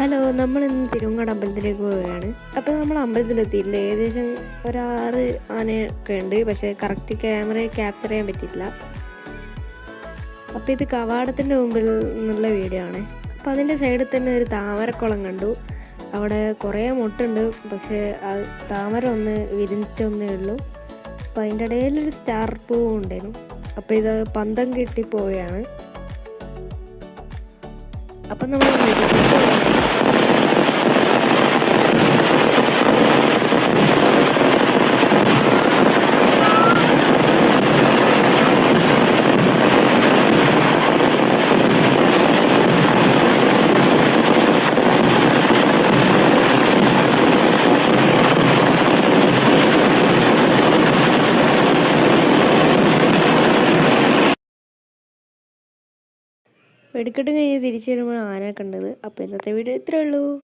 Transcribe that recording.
Hello, നമ്മളിന്ന് തിരുവങ്ങാട് അമ്പലത്തിലേക്ക് പോവുകയാണ്. അപ്പോൾ നമ്മൾ അമ്പലത്തിലെത്തിയിട്ടുണ്ട്. ഏകദേശം ഒരു 6 ആനയൊക്കെ ഉണ്ട്. പക്ഷേ കറക്റ്റ് ക്യാമറയിൽ ക്യാപ്ചർ ചെയ്യാൻ പറ്റിയിട്ടില്ല. അപ്പോൾ ഇത് കവാടത്തിൻ്റെ മുമ്പിൽ നിന്നുള്ള വീഡിയോ ആണ്. അപ്പോൾ അതിൻ്റെ സൈഡിൽ തന്നെ ഒരു താമരക്കുളം കണ്ടു. അവിടെ കുറേ മുട്ടുണ്ട്, പക്ഷേ ആ താമര ഒന്ന് വിരിഞ്ഞിട്ടൊന്നേ ഉള്ളൂ. അപ്പോൾ അതിൻ്റെ ഇടയിലൊരു സ്റ്റാർ പൂവും ഉണ്ടായിരുന്നു. അപ്പോൾ ഇത് പന്തം കെട്ടി പോവുകയാണ്. അപ്പം നമ്മൾ വെടിക്കെട്ട് കഴിഞ്ഞ് തിരിച്ചു വരുമ്പോൾ ആനയെ കണ്ടത്. അപ്പോൾ ഇന്നത്തെ വീഡിയോ ഇത്രയേ ഉള്ളൂ.